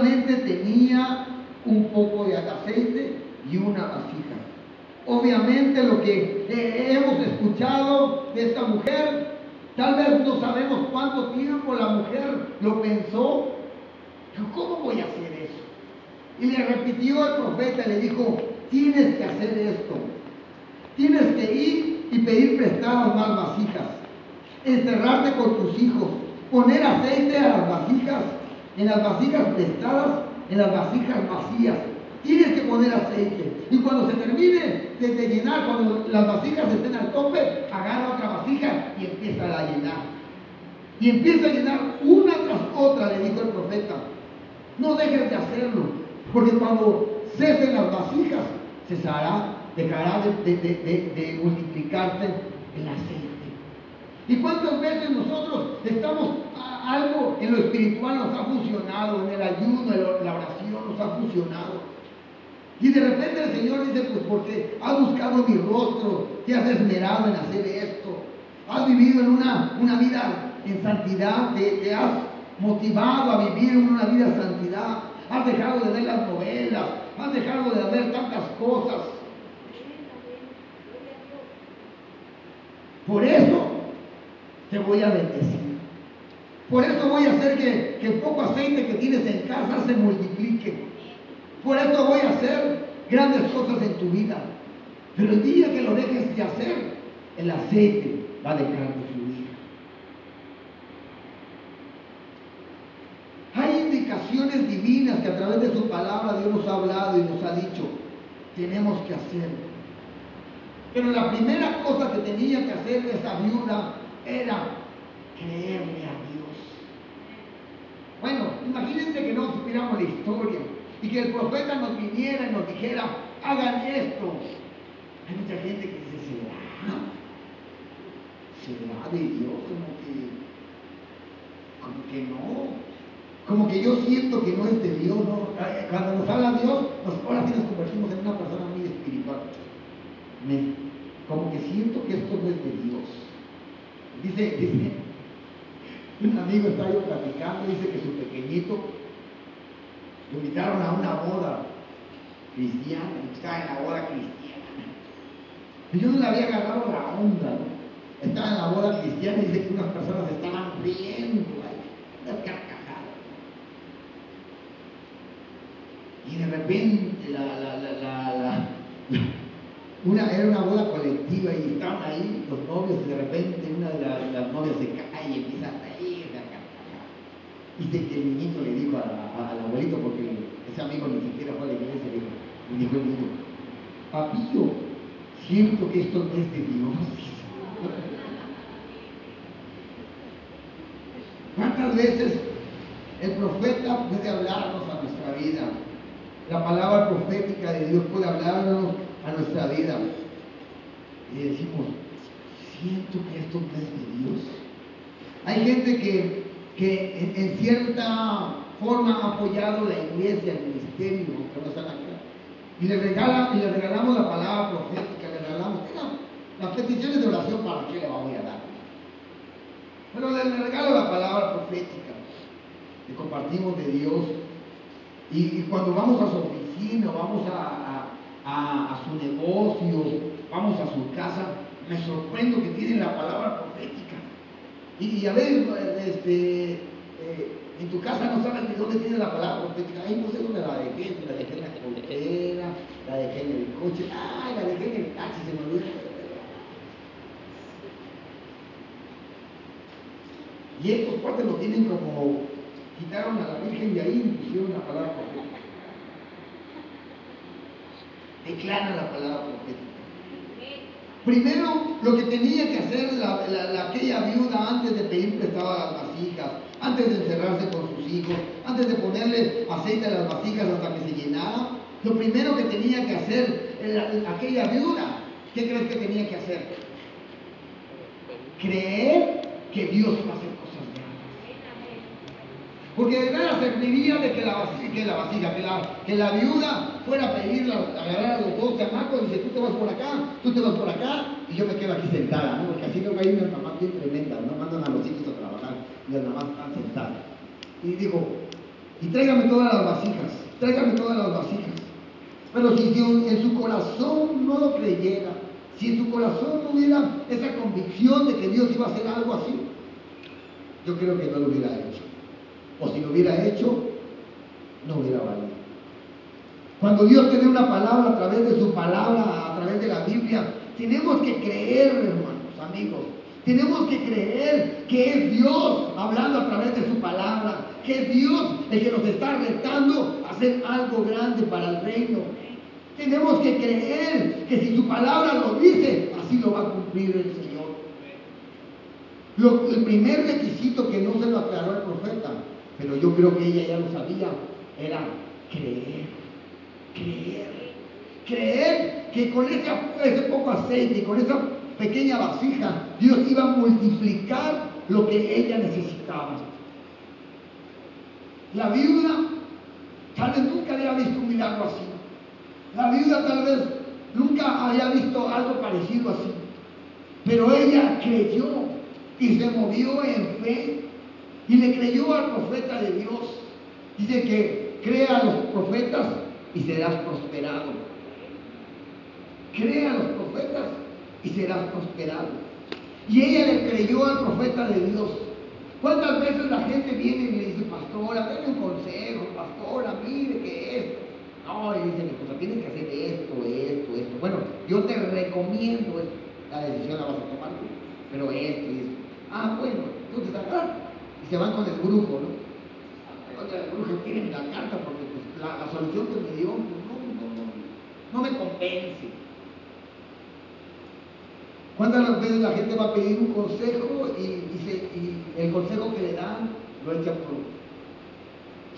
solamente tenía un poco de aceite y una vasija. Obviamente lo que hemos escuchado de esta mujer, tal vez no sabemos cuánto tiempo la mujer lo pensó. ¿Cómo voy a hacer eso? Y le repitió el profeta, le dijo, tienes que hacer esto. Tienes que ir y pedir prestadas más vasijas, encerrarte con tus hijos, poner aceite a las vasijas, en las vasijas prestadas, en las vasijas vacías. Tienes que poner aceite. Y cuando se termine de llenar, cuando las vasijas estén al tope, agarra otra vasija y empieza a llenar. Y empieza a llenar una tras otra, le dijo el profeta. No dejes de hacerlo, porque cuando cesen las vasijas, dejará de multiplicarse el aceite. ¿Y cuántas veces nosotros estamos, algo en lo espiritual nos ha funcionado, en el ayuno, en la oración nos ha funcionado? Y de repente el Señor dice, pues porque has buscado mi rostro, te has esmerado en hacer esto, has vivido en una vida en santidad, te has motivado a vivir en una vida de santidad, has dejado de ver las novelas, has dejado de ver tantas cosas. Por eso te voy a bendecir. Por eso voy a hacer que el poco aceite que tienes en casa se multiplique. Por eso voy a hacer grandes cosas en tu vida. Pero el día que lo dejes de hacer, el aceite va a dejar de fluir. Hay indicaciones divinas que a través de su palabra Dios nos ha hablado y nos ha dicho, tenemos que hacer. Pero la primera cosa que tenía que hacer esa viuda era creerle a Dios. Bueno, imagínense que no supiéramos la historia y que el profeta nos viniera y nos dijera, hagan esto. Hay mucha gente que dice, ¿será de Dios? Como que no. Como que yo siento que no es de Dios, ¿no? Cuando nos habla Dios, ahora sí nos convertimos en una persona muy espiritual. Como que siento que esto no es de Dios. Dice, un amigo estaba yo platicando, dice que su pequeñito lo invitaron a una boda cristiana, estaba en la boda cristiana. Y yo no le había agarrado la onda, ¿no? Estaba en la boda cristiana y dice que unas personas estaban riendo, unas carcajadas. Y de repente era una boda colectiva y estaban ahí los novios y de repente una de las novias se cae y empieza a reír, a carcajadas. Y dice que el niñito le dijo al abuelito, porque ese amigo ni siquiera fue a la iglesia, le dijo el niño, papillo, siento que esto no es de Dios. ¿Cuántas veces el profeta puede hablarnos a nuestra vida? La palabra profética de Dios puede hablarnos a nuestra vida. Y decimos, siento que esto no es de Dios. Hay gente que en cierta forma ha apoyado la iglesia, el ministerio, que no están acá. Y le regalamos la palabra profética, le regalamos las peticiones de oración, ¿para qué le voy a dar? Pero le regalo la palabra profética, le compartimos de Dios. Y cuando vamos a su oficina, vamos a su negocio, vamos a su casa, me sorprendo que tienen la palabra profética. Y a veces en tu casa no sabes de dónde tienes la palabra profética. Ay, no sé dónde la dejé en la cartera, la dejé en el coche, la dejé en el taxi, se me olvidó. Y estos cuates lo tienen como, quitaron a la Virgen de ahí y pusieron la palabra profética. Declaran la palabra profética. Primero, lo que tenía que hacer aquella viuda antes de pedir prestadas las vasijas, antes de encerrarse con sus hijos, antes de ponerle aceite a las vasijas hasta que se llenara, lo primero que tenía que hacer aquella viuda, ¿qué crees que tenía que hacer? Creer que Dios iba a hacer cosas grandes. Porque de nada serviría de que la viuda fuera a pedir, agarrar a los dos chamacos y dice, tú te vas por acá, y yo me quedo aquí sentada, ¿no? Porque así luego hay unas mamás bien tremendas, ¿no? Mandan a los hijos a trabajar y las mamás están sentadas. Y digo, y tráigame todas las vasijas, tráigame todas las vasijas. Pero si en su corazón no lo creyera, si en su corazón no hubiera esa convicción de que Dios iba a hacer algo así, yo creo que no lo hubiera hecho. O si lo hubiera hecho, no hubiera valido. Cuando Dios te dé una palabra a través de su palabra, a través de la Biblia, tenemos que creer, hermanos, amigos. Tenemos que creer que es Dios hablando a través de su palabra, que es Dios el que nos está retando a hacer algo grande para el reino. Tenemos que creer que si su palabra lo dice, así lo va a cumplir el Señor. El primer requisito que no se lo aclaró el profeta, pero yo creo que ella ya lo sabía, era creer. Creer que con ese poco aceite, con esa pequeña vasija, Dios iba a multiplicar lo que ella necesitaba. La viuda tal vez nunca había visto un milagro así. La viuda tal vez nunca había visto algo parecido así. Pero ella creyó y se movió en fe y le creyó al profeta de Dios. Dice que crea a los profetas y serás prosperado. Cree a los profetas y serás prosperado. Y ella le creyó al profeta de Dios. ¿Cuántas veces la gente viene y le dice, pastora, denme un consejo, pastora, mire que esto? No, le dice mi esposa, tienes que hacer esto. Bueno, yo te recomiendo esto. La decisión la vas a tomar tú, pero esto y esto. Ah, bueno, entonces acá. Y se van con el brujo, ¿no? El brujo quiere la carta porque pues, la solución que me dio pues, no me convence. ¿Cuántas veces la gente va a pedir un consejo y el consejo que le dan lo echa por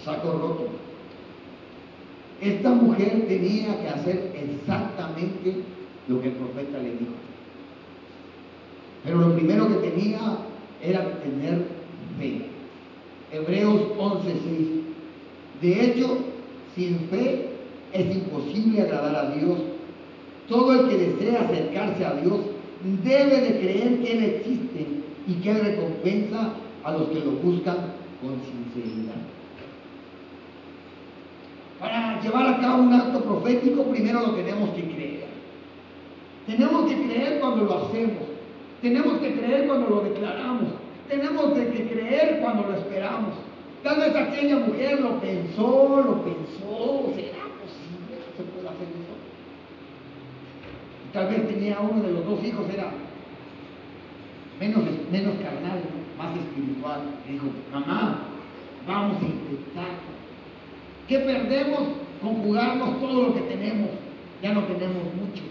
saco roto? Esta mujer tenía que hacer exactamente lo que el profeta le dijo. Pero lo primero que tenía era tener fe. Hebreos 11:6. De hecho, sin fe es imposible agradar a Dios. Todo el que desea acercarse a Dios debe de creer que Él existe y que Él recompensa a los que lo buscan con sinceridad. Para llevar a cabo un acto profético, primero lo tenemos que creer. Tenemos que creer cuando lo hacemos. Tenemos que creer cuando lo declaramos. Tenemos que creer cuando lo esperamos. Tal vez aquella mujer lo pensó. ¿Será posible que se pueda hacer eso? Tal vez tenía uno de los dos hijos, era menos carnal, más espiritual. Y dijo, mamá, vamos a intentar. ¿Qué perdemos con jugarnos todo lo que tenemos? Ya no tenemos mucho.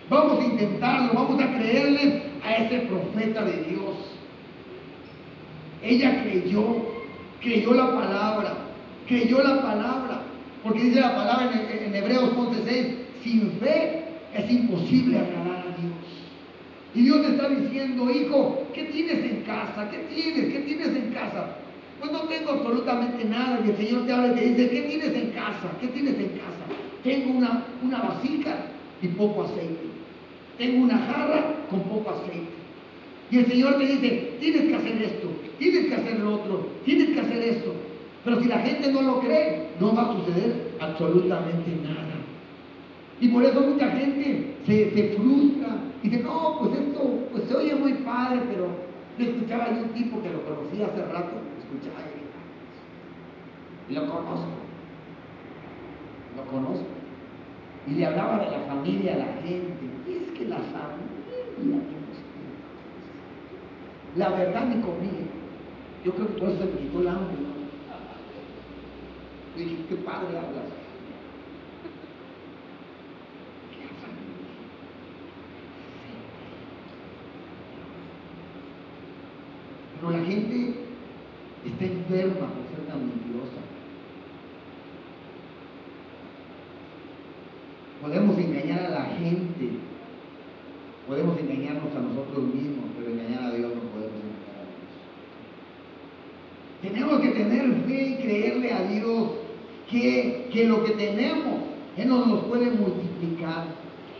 Vamos a intentarlo, vamos a creerle a ese profeta de Dios. Ella creyó la palabra, porque dice la palabra en Hebreos 11:6, sin fe es imposible agradar a Dios. Y Dios te está diciendo, hijo, ¿qué tienes en casa? ¿Qué tienes en casa? Pues no tengo absolutamente nada. Y el Señor te habla y te dice, ¿qué tienes en casa? Tengo una vasija y poco aceite. Tengo una jarra con poco aceite. Y el Señor te dice, tienes que hacer esto, tienes que hacer lo otro, tienes que hacer esto. Pero si la gente no lo cree, no va a suceder absolutamente nada. Y por eso mucha gente se frustra y dice, no, pues esto pues se oye muy padre, pero le escuchaba yo un tipo que lo conocí hace rato, escuchaba y lo conozco. Y le hablaba de la familia a la gente. Y es que la familia, la verdad ni comía. Yo creo que por eso se me quitó el hambre, ¿no? Y dije, qué padre hablas. Pero la gente está enferma por ser tan mentirosa. Podemos engañar a la gente, podemos engañarnos a nosotros mismos, pero engañar a Dios no podemos engañar a Dios. Tenemos que tener fe y creerle a Dios que lo que tenemos, Él nos puede multiplicar,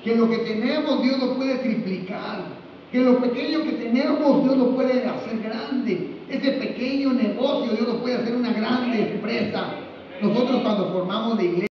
que lo que tenemos Dios lo puede triplicar, que lo pequeño que tenemos Dios lo puede hacer grande. ese pequeño negocio, Dios lo puede hacer una grande empresa. Nosotros cuando formamos la iglesia,